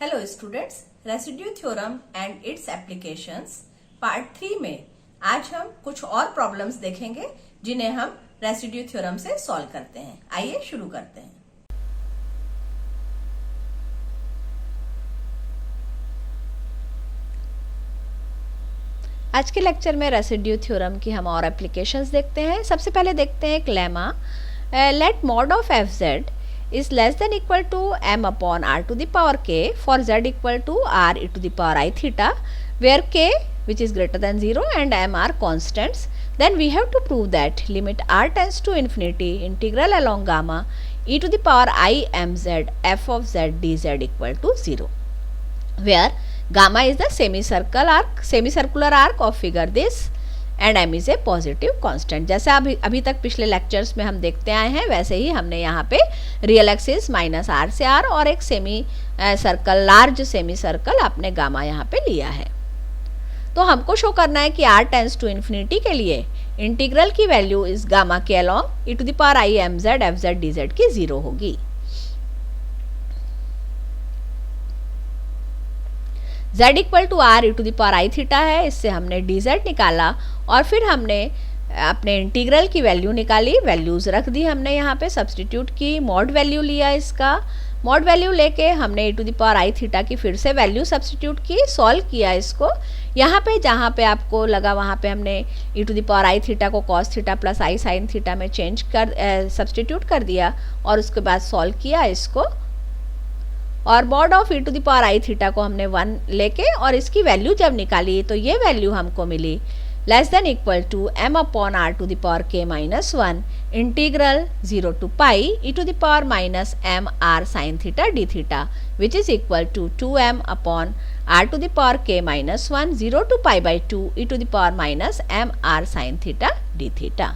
Hello students, residue theorem and it's applications part 3 में आज हम कुछ और प्रॉब्लम्स देखेंगे जिन्हें हम रेसिड्यू थ्योरम से सॉल्व करते हैं। आइए शुरू करते हैं। आज के लेक्चर में रेसिड्यू थ्योरम की हम और एप्लीकेशंस देखते हैं। सबसे पहले देखते हैं एक lemma, let mod of f z is less than equal to m upon r to the power k for z equal to r e to the power I theta, where k which is greater than 0 and m are constants. Then we have to prove that limit r tends to infinity integral along gamma e to the power I m z f of z dz equal to 0, where gamma is the semicircular arc of figure this and m is a positive constant. जैसे अभी तक पिछले lectures में हम देखते आए हैं वैसे ही हमने यहाँ पे रियल एक्सिस माइनस आर से आर और एक लार्ज सेमी सर्कल आपने गामा यहाँ पे लिया है। तो हमको शो करना है कि आर टेंस टू इन्फिनिटी के लिए इंटीग्रल की वैल्यू इस गामा के along e to the power i m z f z d z की 0 होगी। z equal to r e to the power i theta है, इससे हमने डी जेड निकाला और फिर हमने अपने इंटीग्रल की वैल्यू निकाली, वैल्यूज़ रख दी हमने यहाँ पे, सब्सटीट्यूट की, मॉड वैल्यू लिया इसका, मॉड वैल्यू लेके हमने e to the power i theta की फिर से वैल्यू सब्सटीट्यूट की, सॉल्व किया इसको। यहाँ पे जहाँ पे आपको लगा वहाँ पे हमने e to the power i theta को cos theta plus i sine theta में चेंज कर सब्सटीट्यूट कर दिया और उसके बाद सॉल्व किया इसको, और mod of e to the power i theta को हमने 1 लेके और इसकी वैल्यू जब निकाली तो ये वैल्यू हमको मिली less than equal to m upon r to the power k minus 1 integral 0 to pi e to the power minus m r sine theta d theta which is equal to 2m upon r to the power k minus 1 0 to pi by 2 e to the power minus m r sine theta d theta.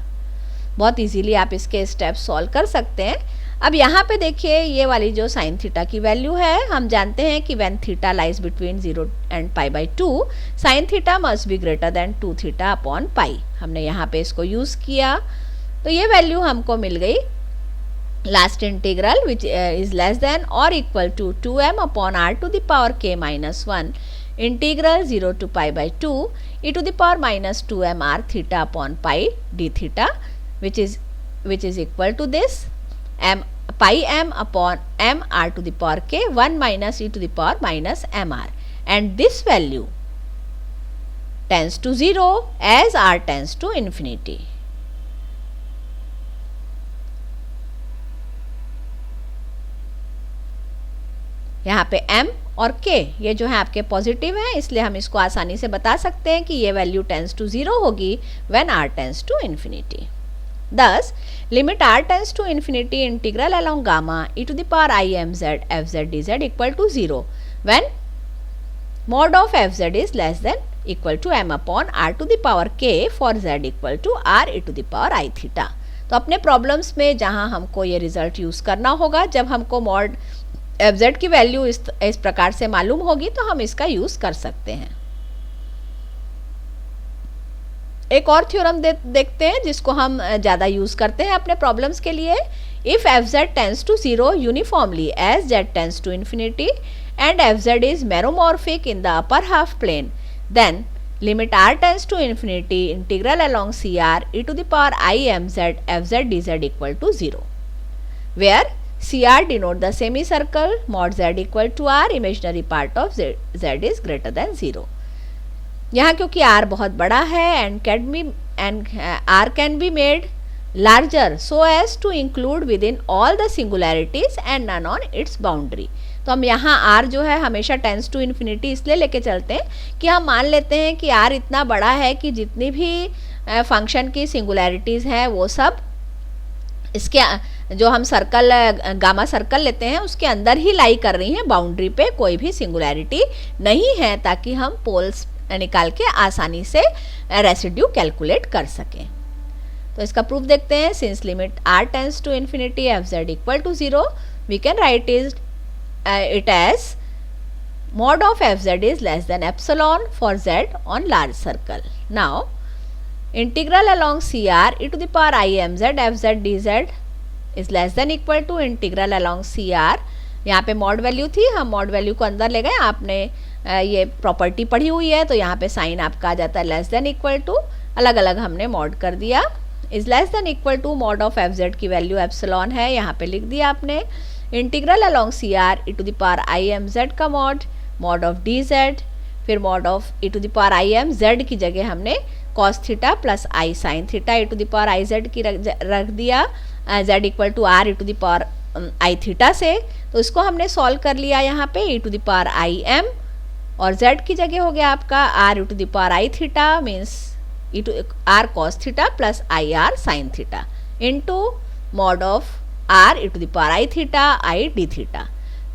बहुत easily आप इसके steps solve कर सकते हैं। अब यहाँ पे देखिए ये वाली जो साइन थीटा की वैल्यू है, हम जानते हैं कि when theta lies between 0 and pi by 2 sine theta must be greater than 2 theta upon पाई। हमने यहाँ पे इसको यूज़ किया तो ये वैल्यू हमको मिल गई last integral which is less than और equal to 2m upon r to the power k minus 1 integral 0 to pi by 2 e to the power minus 2m r theta upon pi d theta which is equal to this m pi m upon m r to the power k 1 minus e to the power minus m r, and this value tends to 0 as r tends to infinity. यहाँ पे m और k ये जो है आपके positive हैं, इसलिए हम इसको आसानी से बता सकते हैं कि ये वैल्यू टेंस टू 0 होगी when r tends to infinity. Thus, limit r tends to infinity integral along gamma e to the power I m z f z dz equal to 0 when mod of f z is less than equal to m upon r to the power k for z equal to r e to the power I theta. तो अपने problems में जहाँ हमको ये result use करना होगा, जब हमको मॉड एफ जेड की वैल्यू इस प्रकार से मालूम होगी तो हम इसका यूज़ कर सकते हैं। एक और थ्योरम देखते हैं जिसको हम ज़्यादा यूज़ करते हैं अपने प्रॉब्लम्स के लिए। If f z tends to 0 uniformly as z tends to infinity and f z is meromorphic in the upper half plane, then limit r tends to infinity integral along c r e to the power i m z f z d z equal to 0, where c r denote the semi circle mod z equal to r imaginary part of z is greater than 0। यहाँ क्योंकि r बहुत बड़ा है and r can be made larger so as to include within all the singularities and none on its boundary. तो हम यहाँ r जो है हमेशा टेंस टू इन्फिनिटी इसलिए लेके चलते हैं कि हम मान लेते हैं कि r इतना बड़ा है कि जितनी भी फंक्शन की सिंगुलैरिटीज़ हैं वो सब इसके जो हम सर्कल गामा सर्कल लेते हैं उसके अंदर ही लाई कर रही हैं, बाउंड्री पे कोई भी सिंगुलैरिटी नहीं है, ताकि हम पोल्स निकाल के आसानी से रेसिड्यू कैलकुलेट कर सकें। तो इसका प्रूफ देखते हैं। Since limit r tends to infinity f z equal to 0 we can write it as mod of f z is less than epsilon for z on large circle. Now integral along c r e to the power i m z f z d z is less than equal to integral along CR यहाँ पे mod value थी, हम mod value को अंदर ले गए। आपने ये प्रॉपर्टी पढ़ी हुई है तो यहाँ पे साइन आपका आ जाता है लेस देन इक्वल टू, अलग अलग हमने मॉड कर दिया। Is less than equal to mod of f z की वैल्यू एप्सिलॉन है, यहाँ पे लिख दिया आपने। Integral along c r e to the power i m z का मॉड ऑफ डी जेड, फिर mod of e to the power i m z की जगह हमने cos theta plus i sine theta e to the power i z की रख दिया, z equal to r e to the power i theta से। तो इसको हमने सॉल्व कर लिया यहाँ पे e to the power i m, और z की जगह हो गया आपका r e to the power i theta means e to r cos theta plus i r sine theta into mod of r e to the power i theta i d theta.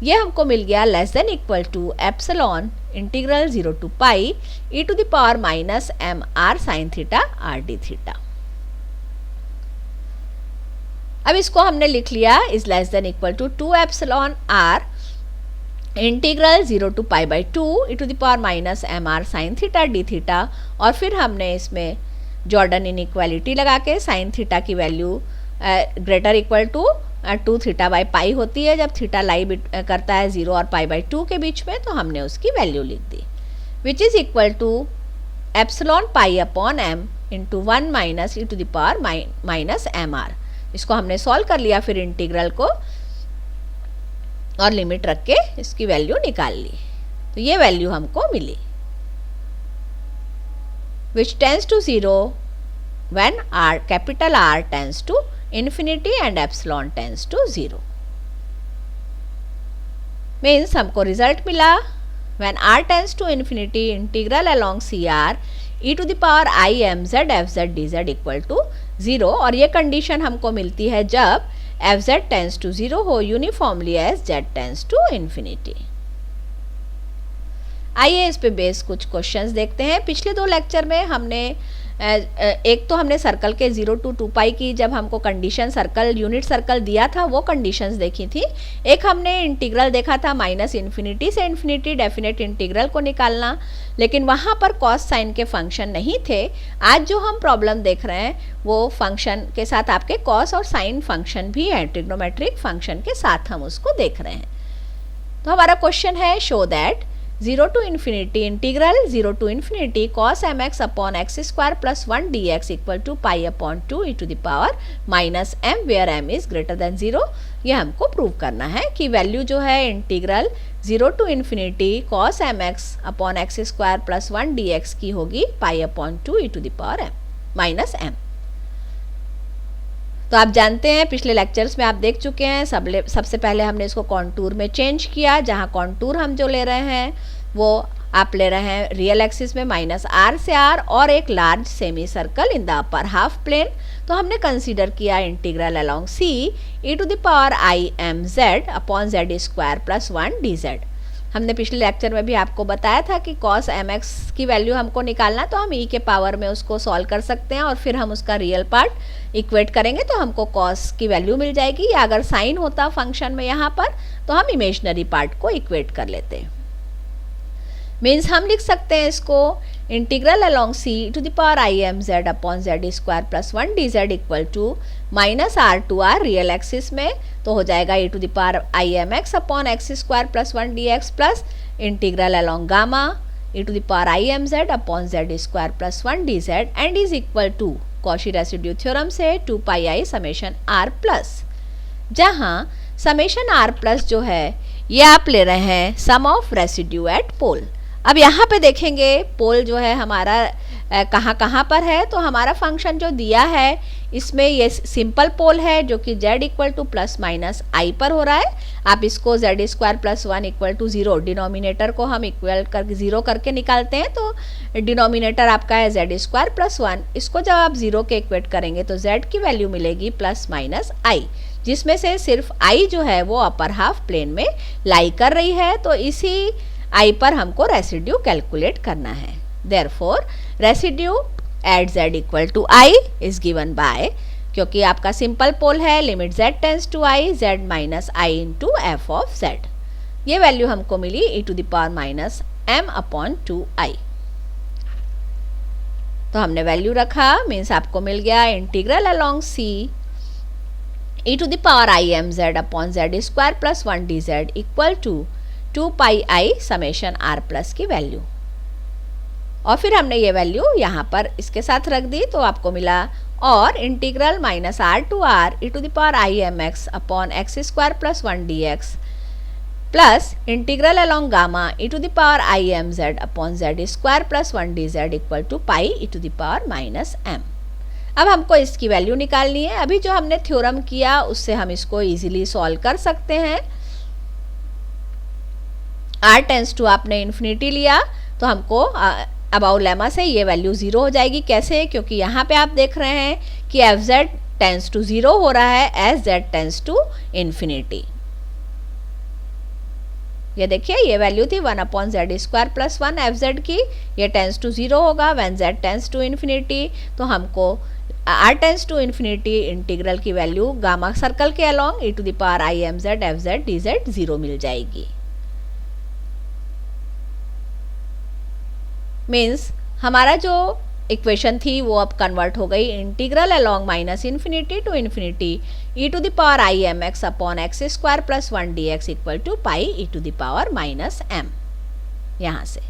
ये हमको मिल गया less than equal to epsilon integral 0 to pi e to the power minus m r sine theta r d theta. अब इसको हमने लिख लिया is less than equal to 2 epsilon r integral 0 to pi by 2 e to the power minus m r sine theta d theta, और फिर हमने इसमें Jordan inequality लगा के साइन थीटा की value greater equal to 2 theta by pi होती है जब थीटा लाई करता है 0 और पाई बाई 2 के बीच में, तो हमने उसकी वैल्यू लिख दी which is equal to epsilon pi upon m into 1 minus e to the power minus m r. इसको हमने सॉल्व कर लिया फिर इंटीग्रल को और लिमिट रख के इसकी वैल्यू निकाल ली, तो ये वैल्यू हमको मिली which tends to 0 when r capital R tends to infinity and epsilon tends to 0। Means हमको रिजल्ट मिला when r tends to infinity integral along CR e to the power i m z f z d z equal to 0, और ये condition हमको मिलती है जब F z tends to 0 हो uniformly as z tends to infinity. आइए इस पे बेस कुछ क्वेश्चंस देखते हैं। पिछले 2 लेक्चर में हमने एक तो हमने सर्कल के 0 टू 2 पाई की जब हमको कंडीशन सर्कल यूनिट सर्कल दिया था वो कंडीशंस देखी थी। एक हमने इंटीग्रल देखा था माइनस इन्फिनिटी से इन्फिनिटी डेफिनेट इंटीग्रल को निकालना, लेकिन वहाँ पर कॉस साइन के फंक्शन नहीं थे। आज जो हम प्रॉब्लम देख रहे हैं वो फंक्शन के साथ आपके कॉस और साइन फंक्शन भी है, ट्रिग्नोमेट्रिक फंक्शन के साथ हम उसको देख रहे हैं। तो हमारा क्वेश्चन है show that 0 to infinity integral 0 to infinity cos mx upon x square plus 1 dx equal to pi upon 2 e to the power minus m where m is greater than 0। ये हमको प्रूव करना है कि value जो है integral 0 to infinity cos mx upon x square plus 1 dx की होगी pi upon 2 e to the power m minus m। तो आप जानते हैं पिछले लेक्चर्स में आप देख चुके हैं, सबसे पहले हमने इसको कॉन्टूर में चेंज किया, जहां कॉन्टूर हम जो ले रहे हैं वो आप ले रहे हैं रियल एक्सिस में माइनस आर से आर और एक large semi circle in the upper half plane. तो हमने कंसीडर किया integral along c e to the power i m z upon z square plus 1 d z. हमने पिछले लेक्चर में भी आपको बताया था कि cos mx की वैल्यू हमको निकालना, तो हम e के पावर में उसको सॉल्व कर सकते हैं और फिर हम उसका रियल पार्ट इक्वेट करेंगे तो हमको cos की वैल्यू मिल जाएगी, या अगर साइन होता फंक्शन में यहाँ पर तो हम इमेजनरी पार्ट को इक्वेट कर लेते हैं। मीन्स हम लिख सकते हैं इसको integral along c to the power i m z upon z square plus 1 d z equal to minus r to r real axis में, तो हो जाएगा e to the power i m x upon x square plus 1 d x plus integral along gamma e to the power i m z upon z square plus 1 d z and is equal to Cauchy residue theorem से 2 pi i summation r plus, जहाँ summation r plus जो है ये आप ले रहे हैं सम of residue eight pole. अब यहाँ पे देखेंगे पोल जो है हमारा कहाँ पर है, तो हमारा फंक्शन जो दिया है इसमें ये सिंपल पोल है जो कि z equal to plus minus i पर हो रहा है। आप इसको z square plus 1 equal to 0, denominator को हम इक्वल करके 0 करके निकालते हैं, तो डिनोमिनेटर आपका है z स्क्वायर प्लस 1। इसको जब आप 0 के इक्वेट करेंगे तो z की वैल्यू मिलेगी प्लस माइनस आई, जिसमें से सिर्फ i जो है वो अपर हाफ प्लेन में लाई कर रही है, तो इसी i पर हमको रेसिड्यू कैलकुलेट करना है। Therefore residue at z equal to i is given by, क्योंकि आपका सिंपल पोल है limit z tends to i z minus i into f of z। ये वैल्यू हमको मिली e to the power minus m upon 2i। तो हमने value रखा, means आपको मिल गया integral along c e to the power I mz upon z square plus 1 dz equal to 2 pi i summation r plus की value. और फिर हमने ये वैल्यू यहाँ पर इसके साथ रख दी तो आपको मिला और integral minus r to r e to the power i m x upon x square plus 1 d x plus integral along gamma e to the power i m z upon z square plus 1 d z equal to pi e to the power minus m. अब हमको इसकी value निकालनी है। अभी जो हमने theorem किया उससे हम इसको इजीली सॉल्व कर सकते हैं। r टेंस टू आपने इन्फिनिटी लिया तो हमको अबाउट लेमा से ये वैल्यू 0 हो जाएगी। कैसे? क्योंकि यहाँ पे आप देख रहे हैं कि एफ जेड टेंस टू 0 हो रहा है as z tends to infinity. ये देखिए ये वैल्यू थी 1 upon z square plus 1 f z की, ये टेंस टू 0 होगा when z tends to infinity. तो हमको r tends to infinity integral की वैल्यू गामा सर्कल के along e to the power i m z f z d z 0 मिल जाएगी। Means हमारा जो इक्वेशन थी वो अब कन्वर्ट हो गई integral along minus infinity to infinity e to the power i m x upon x square plus 1 d x equal to pi e to the power minus m. यहाँ से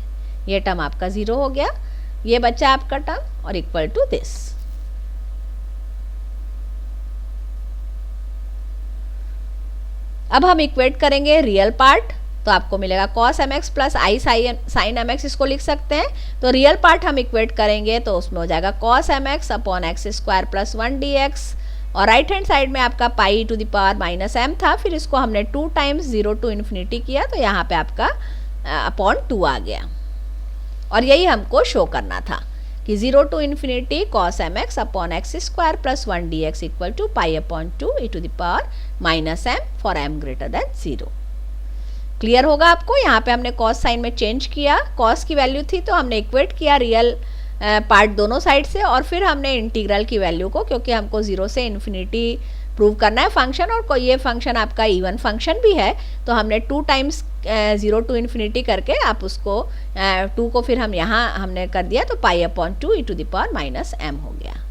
ये टर्म आपका 0 हो गया, ये बचा आपका टर्म और इक्वल टू दिस। अब हम इक्वेट करेंगे रियल पार्ट तो आपको मिलेगा cos mx plus i sign mx, इसको लिख सकते हैं। तो रियल पार्ट हम इक्वेट करेंगे तो उसमें हो जाएगा cos mx upon x square plus 1 dx और राइट हैंड साइड में आपका pi to the power minus m था, फिर इसको हमने 2 टाइम्स 0 टू इन्फिनिटी किया तो यहाँ पे आपका अपॉन 2 आ गया। और यही हमको शो करना था कि 0 to infinity cos mx upon x square plus 1 dx equal to pi upon 2 e to the power minus m for m greater than 0। Clear होगा आपको? यहाँ पे हमने कॉस साइन में चेंज किया, कॉस की वैल्यू थी तो हमने इक्वेट किया रियल पार्ट दोनों साइड से और फिर हमने इंटीग्रल की वैल्यू को, क्योंकि हमको 0 से इन्फिनिटी प्रूव करना है फंक्शन और ये फंक्शन आपका इवन फंक्शन भी है तो हमने 2 टाइम्स 0 टू इन्फिनिटी करके आप उसको 2 को फिर हम यहाँ हमने कर दिया तो pi upon 2 e to the power minus m हो गया।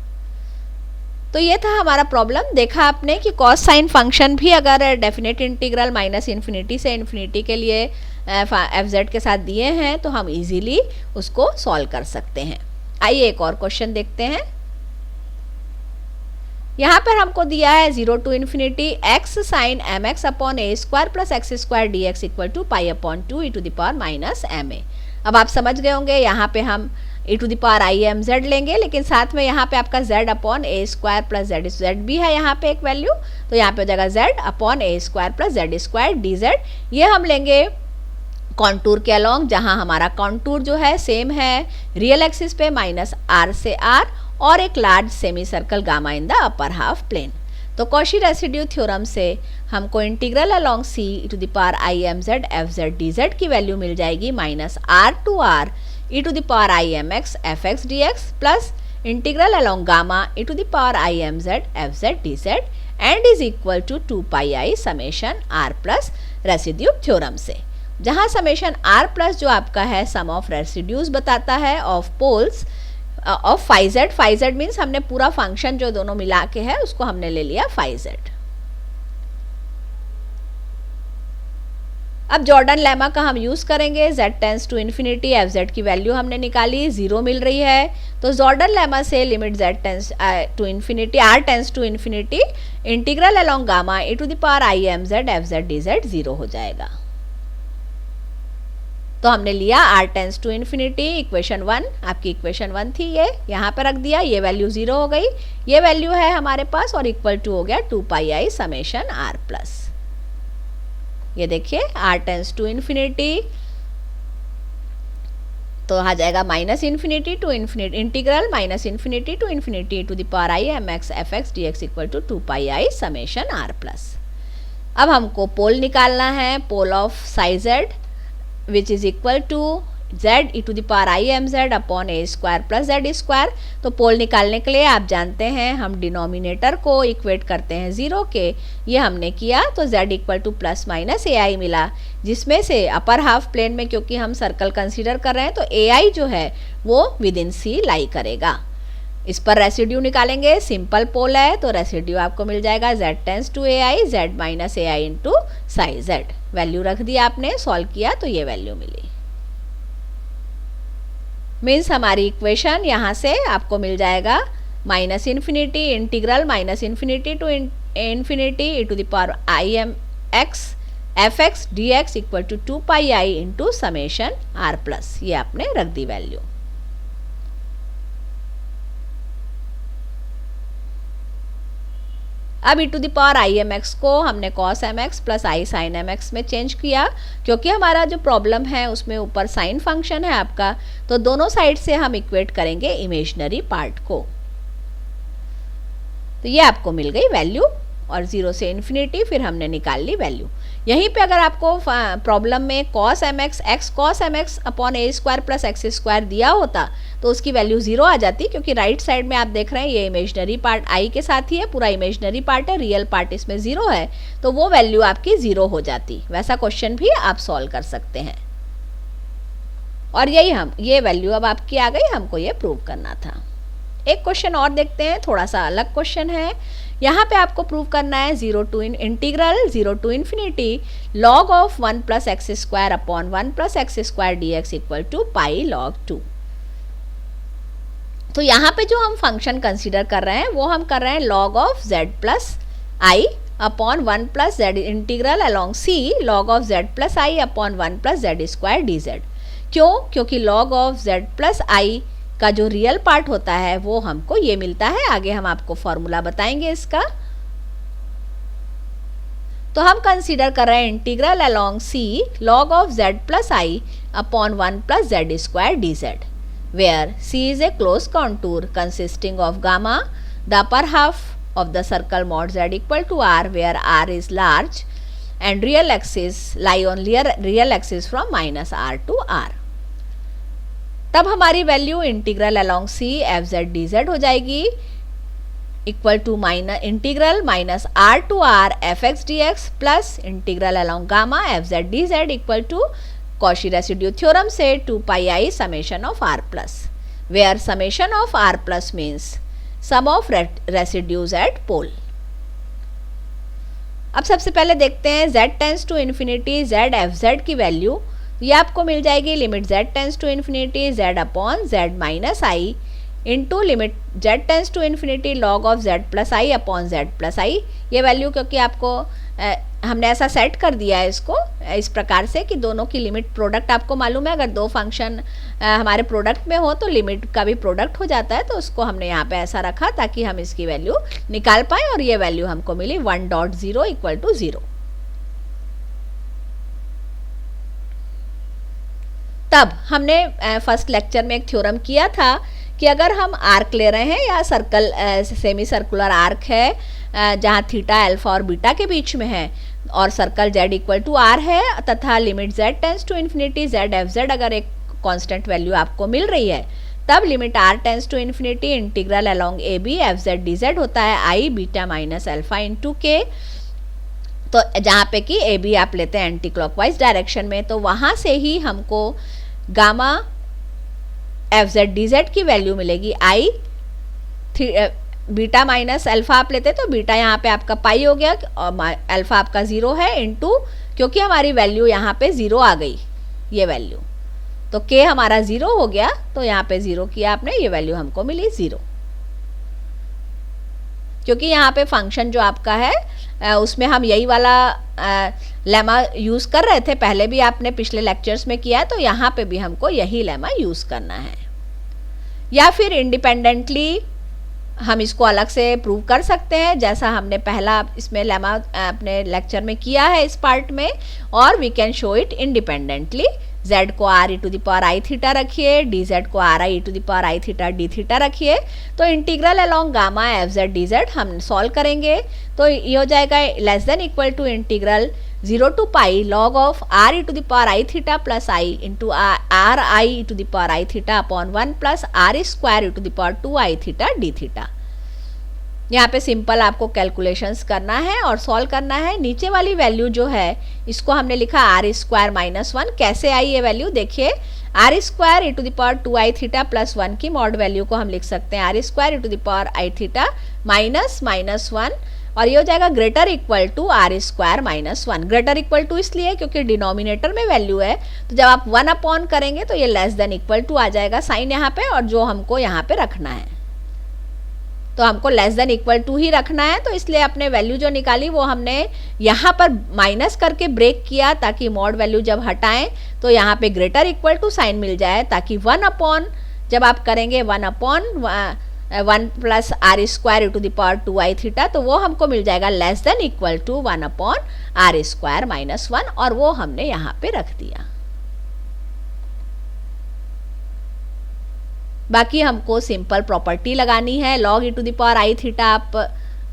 तो ये था हमारा प्रॉब्लम। देखा आपने कि कॉस साइन फंक्शन भी अगर डेफिनेट इंटीग्रल माइनस इन्फिनिटी से इन्फिनिटी के लिए एफ जेड के साथ दिए हैं तो हम इजीली उसको सॉल्व कर सकते हैं। आइए एक और क्वेश्चन देखते हैं। यहाँ पर हमको दिया है 0 to infinity x sine m x upon a square plus x square d x equal to pi upon 2 e to the power minus m a. अब आप समझ गए होंगे यहाँ पे हम e to the power i m z लेंगे, लेकिन साथ में यहाँ पे आपका z upon a square plus z भी है यहाँ पे एक वैल्यू, तो यहाँ पे हो जाएगा z upon a square plus z square d z. ये हम लेंगे कॉन्टूर के अलॉन्ग, जहाँ हमारा कॉन्टूर जो है सेम है रियल एक्सिस पे माइनस आर से आर और एक large semi circle gamma in the upper half plane. तो कॉशी रेसिड्यू थ्योरम से हमको integral along c e to the power i m z f z d z की value मिल जाएगी minus r to r e to the power i m x f x d x plus integral along gamma e to the power i m z f z d z and is equal to 2 pi i summation r plus residue theorem से, जहाँ summation r plus जो आपका है सम of residues बताता है of poles of phi z means हमने पूरा function जो दोनों मिला के है उसको हमने ले लिया फाई जेड। अब जॉर्डन लेमा का हम यूज करेंगे, z tends to infinity f z की वैल्यू हमने निकाली 0 मिल रही है, तो जॉर्डन लेमा से limit z tends to infinity r tends to infinity integral along gamma e to the power i m z f z d z 0 हो जाएगा। तो हमने लिया r tends to infinity equation 1, आपकी इक्वेशन 1 थी ये, यहाँ पर रख दिया, ये वैल्यू 0 हो गई, ये वैल्यू है हमारे पास और इक्वल टू हो गया 2 pi i summation r plus. ये देखिए r टेंस टू इन्फिनिटी तो आ जाएगा minus infinity to infinity integral minus infinity to infinity to the power i m x f x d x equal to 2 pi i summation r plus. अब हमको pole निकालना है, pole of psi z which is equal to z e to the power i m z upon a square plus z square. तो पोल निकालने के लिए आप जानते हैं हम डिनोमिनेटर को इक्वेट करते हैं 0 के, ये हमने किया तो z equal to plus minus a i मिला, जिसमें से अपर हाफ प्लेन में क्योंकि हम सर्कल कंसीडर कर रहे हैं तो ए आई जो है वो विद इन सी लाई करेगा। इस पर रेसिड्यू निकालेंगे, सिंपल पोल है तो रेसिड्यू आपको मिल जाएगा z tends to ai z minus ai into psi z। Value रख दी आपने, सॉल्व किया तो ये वैल्यू मिली। मीन्स हमारी इक्वेशन यहाँ से आपको मिल जाएगा minus infinity integral minus infinity to infinity e to the power i m x f x d x equal to 2 pi i into summation r plus, ये आपने रख दी वैल्यू। अब e to the power i m x को हमने cos m x plus i sign m x में change किया, क्योंकि हमारा जो प्रॉब्लम है उसमें ऊपर साइन फंक्शन है आपका, तो दोनों साइड से हम इक्वेट करेंगे इमेजिनरी पार्ट को। तो ये आपको मिल गई वैल्यू, और 0 से इन्फिनिटी फिर हमने निकाल ली वैल्यू। यहीं पे अगर आपको प्रॉब्लम में cos m x x cos m x upon a square plus x square दिया होता तो उसकी वैल्यू 0 आ जाती, क्योंकि राइट साइड में आप देख रहे हैं ये इमेजिनरी पार्ट आई के साथ ही है, पूरा इमेजिनरी पार्ट है, रियल पार्ट इसमें 0 है, तो वो वैल्यू आपकी 0 हो जाती। वैसा क्वेश्चन भी आप सॉल्व कर सकते हैं। और ये वैल्यू अब आपकी आ गई, हमको ये प्रूव करना था। एक क्वेश्चन और देखते हैं, थोड़ा सा अलग क्वेश्चन है। यहाँ पे आपको प्रूव करना है integral 0 to infinity log of 1 plus x square upon 1 plus x square d x equal to pi log 2। तो यहाँ पे जो हम फंक्शन कंसीडर कर रहे हैं वो हम कर रहे हैं log of z plus i upon 1 plus z integral along c log of z plus i upon 1 plus z square d z. क्यों? क्योंकि log of z plus i का जो रियल पार्ट होता है वो हमको ये मिलता है। आगे हम आपको फॉर्मूला बताएंगे इसका। तो हम कंसीडर कर रहे हैं integral along c log of z plus i upon 1 plus z square d z, where c is a closed contour consisting of gamma, the upper half of the circle mod z equal to r, where r is large and real axis lie on real axis from minus r to r। तब हमारी value integral along c f z d z हो जाएगी equal to integral minus r to r f x d x plus integral along gamma f z d z equal to Cauchy residue theorem से 2 pi i summation of r plus, where summation of r plus means sum of residues at pole. अब सबसे पहले देखते हैं z tends to infinity z f z की value. ये आपको मिल जाएगी limit z tends to infinity z upon z minus i into limit z tends to infinity log of z plus i upon z plus i. ये value क्योंकि आपको हमने ऐसा सेट कर दिया है इसको इस प्रकार से कि दोनों की लिमिट प्रोडक्ट आपको मालूम है। अगर दो फंक्शन हमारे प्रोडक्ट में हो तो लिमिट का भी प्रोडक्ट हो जाता है, तो उसको हमने यहाँ पे ऐसा रखा ताकि हम इसकी वैल्यू निकाल पाए। और ये वैल्यू हमको मिली 1.0 इक्वल टू 0। तब हमने फर्स्ट लेक्चर में एक थ्योरम किया था कि अगर हम आर्क ले रहे हैं या सर्कल सेमी सर्कुलर आर्क है जहाँ थीटा अल्फा और बीटा के बीच में है और circle z equal to r है तथा limit z tends to infinity z f z अगर एक कांस्टेंट वैल्यू आपको मिल रही है, तब limit r tends to infinity integral along a b f z d z होता है i beta minus alpha into k. तो जहाँ पे कि ए बी आप लेते हैं एंटी क्लॉकवाइज डायरेक्शन में, तो वहाँ से ही हमको gamma f z d z की वैल्यू मिलेगी आई बीटा माइनस अल्फा आप लेते तो बीटा यहाँ पे आपका पाई हो गया और अल्फा आपका 0 है इंटू, क्योंकि हमारी वैल्यू यहाँ पे 0 आ गई ये वैल्यू, तो k हमारा 0 हो गया तो यहाँ पे 0 किया आपने, ये वैल्यू हमको मिली 0। क्योंकि यहाँ पे फंक्शन जो आपका है उसमें हम यही वाला लेमा यूज़ कर रहे थे, पहले भी आपने पिछले लेक्चर्स में किया है, तो यहाँ पे भी हमको यही लेमा यूज़ करना है। या फिर इंडिपेंडेंटली हम इसको अलग से प्रूव कर सकते हैं, जैसा हमने पहला इसमें लेमा अपने लेक्चर में किया है इस पार्ट में, और we can show it independently. z को r e to the power i theta रखिए, dz को r i e to the power i theta d theta रखिए, तो integral along gamma f z d z हम solve करेंगे तो ये हो जाएगा less than equal to integral 0 to pi log of r e to the power i theta plus i into r i e to the power i theta upon 1 plus r square e to the power 2 i theta d theta. यहाँ पे simple आपको calculations करना है और solve करना है। नीचे वाली वैल्यू जो है इसको हमने लिखा आर स्क्वायर माइनस 1। कैसे आई ये वैल्यू देखिए, r square e to the power 2i theta plus 1 की मॉड वैल्यू को हम लिख सकते हैं r square e to the power i theta minus minus 1, और ये हो जाएगा greater equal to r square minus 1। Greater equal to इसलिए क्योंकि डिनोमिनेटर में वैल्यू है, तो जब आप 1 अपॉन करेंगे तो ये लेस देन इक्वल टू आ जाएगा साइन यहाँ पे, और जो हमको यहाँ पे रखना है तो हमको लेस देन इक्वल टू ही रखना है। तो इसलिए अपने वैल्यू जो निकाली वो हमने यहाँ पर माइनस करके ब्रेक किया, ताकि मॉड वैल्यू जब हटाएं तो यहाँ पे ग्रेटर इक्वल टू साइन मिल जाए, ताकि 1 अपॉन जब आप करेंगे 1 upon 1 plus r square to the power 2i theta, तो वो हमको मिल जाएगा less than equal to 1 upon r square minus 1, और वो हमने यहाँ पे रख दिया। बाकी हमको सिंपल प्रॉपर्टी लगानी है। Log e to the power i theta आप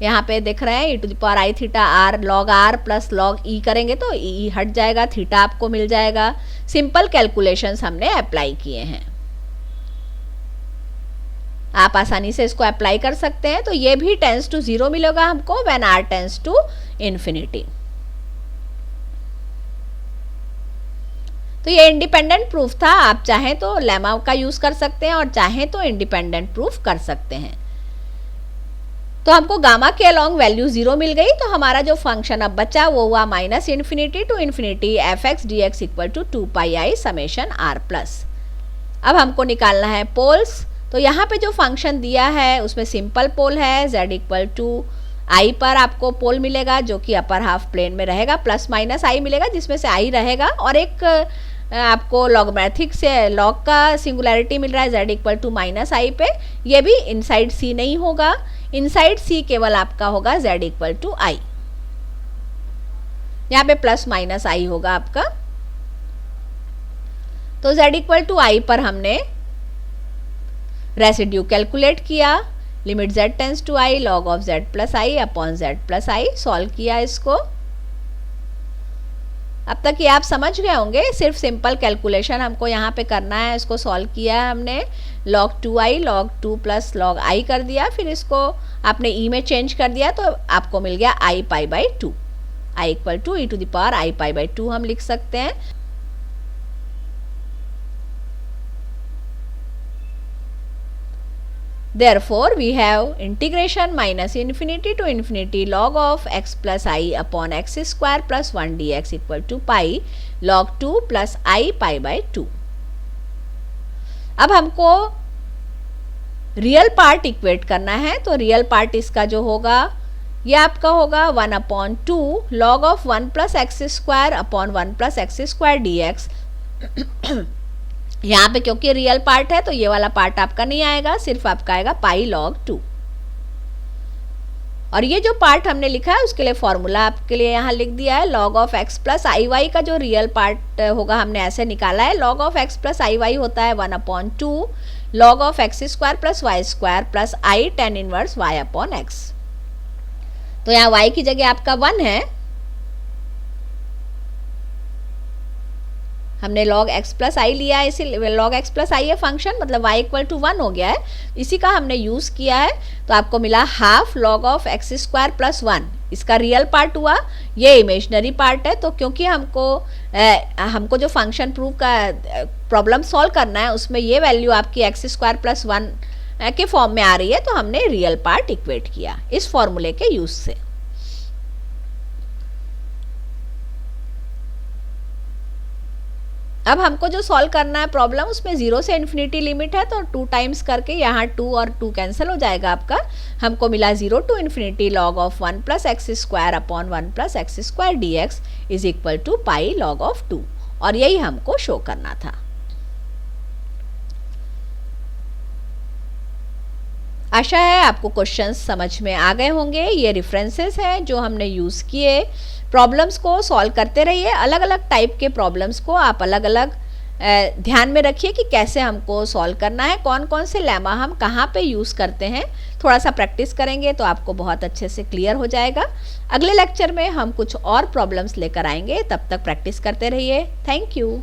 यहाँ पे देख रहे हैं, e to the power i theta r log r plus log e करेंगे तो ई हट जाएगा, थीटा आपको मिल जाएगा। सिंपल कैलकुलेशंस हमने अप्लाई किए हैं, आप आसानी से इसको अप्लाई कर सकते हैं। तो ये भी टेंस टू 0 मिलेगा हमको when r tends to infinity. तो ये इंडिपेंडेंट प्रूफ था, आप चाहें तो लेमा का यूज कर सकते हैं और चाहें तो इंडिपेंडेंट प्रूफ कर सकते हैं। तो हमको गामा के अलोंग वैल्यू 0 मिल गई, तो हमारा जो फंक्शन अब बचा वो हुआ minus infinity to infinity f x d x equal to 2πi summation r plus. अब हमको निकालना है पोल्स। तो यहाँ पे जो फंक्शन दिया है उसमें सिंपल पोल है, z इक्वल टू आई पर आपको पोल मिलेगा जो कि अपर हाफ प्लेन में रहेगा, प्लस माइनस आई मिलेगा जिसमें से आई रहेगा, और एक आपको लॉगमेट्रिक से लॉग का सिंगुलैरिटी मिल रहा है z इक्वल टू माइनस आई पे। ये भी इनसाइड c नहीं होगा, इनसाइड c केवल आपका होगा z इक्वल टू आई, यहाँ पे प्लस माइनस आई होगा आपका। तो z इक्वल टू आई पर हमने रेसिड्यू कैलकुलेट किया, limit z tends to i log of z plus i upon z plus i, solve किया इसको। अब तक ये आप समझ गए होंगे, सिर्फ सिंपल कैलकुलेशन हमको यहाँ पे करना है। इसको सॉल्व किया है हमने, log 2i log 2 plus log i कर दिया, फिर इसको आपने e में चेंज कर दिया तो आपको मिल गया i pi by 2, i equal to e to the power i pi by 2 हम लिख सकते हैं। Therefore, we have integration minus infinity to infinity log of x plus I upon x square plus 1 dx equal to pi log 2 plus I pi by 2। अब हमको real part equate करना है, तो real part इसका जो होगा ये आपका होगा 1 upon 2 log of 1 plus x square upon 1 plus x square dx। यहाँ पे क्योंकि रियल पार्ट है तो ये वाला पार्ट आपका नहीं आएगा, सिर्फ आपका आएगा पाई लॉग 2। और ये जो पार्ट हमने लिखा है उसके लिए फॉर्मूला आपके लिए यहाँ लिख दिया है, log of x plus i y का जो रियल पार्ट होगा हमने ऐसे निकाला है, log of x plus i y होता है 1 upon 2 log of x square plus y square plus i tan inverse y upon x. तो यहाँ वाई की जगह आपका 1 है, हमने log x प्लस आई लिया है, इसी log x प्लस आई है फंक्शन, मतलब y इक्वल टू 1 हो गया है, इसी का हमने यूज़ किया है। तो आपको मिला half log of x square plus 1, इसका रियल पार्ट हुआ, ये इमेजनरी पार्ट है। तो क्योंकि हमको जो फंक्शन प्रूव का प्रॉब्लम सॉल्व करना है उसमें ये वैल्यू आपकी एक्स स्क्वायर प्लस 1 के फॉर्म में आ रही है, तो हमने रियल पार्ट इक्वेट किया इस फॉर्मूले के यूज से। अब हमको जो सॉल्व करना है प्रॉब्लम, उसमें 0 से इन्फिनिटी लिमिट है, तो 2 टाइम्स करके यहाँ 2 और 2 कैंसिल हो जाएगा आपका। हमको मिला 0 to infinity log of 1 plus x square upon 1 plus x square d x is equal to pi log of 2, और यही हमको शो करना था। आशा है आपको क्वेश्चंस समझ में आ गए होंगे। ये रेफरेंसेस हैं जो हमने यूज़ किए। प्रॉब्लम्स को सॉल्व करते रहिए, अलग अलग टाइप के प्रॉब्लम्स को आप अलग अलग ध्यान में रखिए कि कैसे हमको सॉल्व करना है, कौन कौन से लेमा हम कहाँ पे यूज़ करते हैं। थोड़ा सा प्रैक्टिस करेंगे तो आपको बहुत अच्छे से क्लियर हो जाएगा। अगले लेक्चर में हम कुछ और प्रॉब्लम्स लेकर आएंगे, तब तक प्रैक्टिस करते रहिए। Thank you.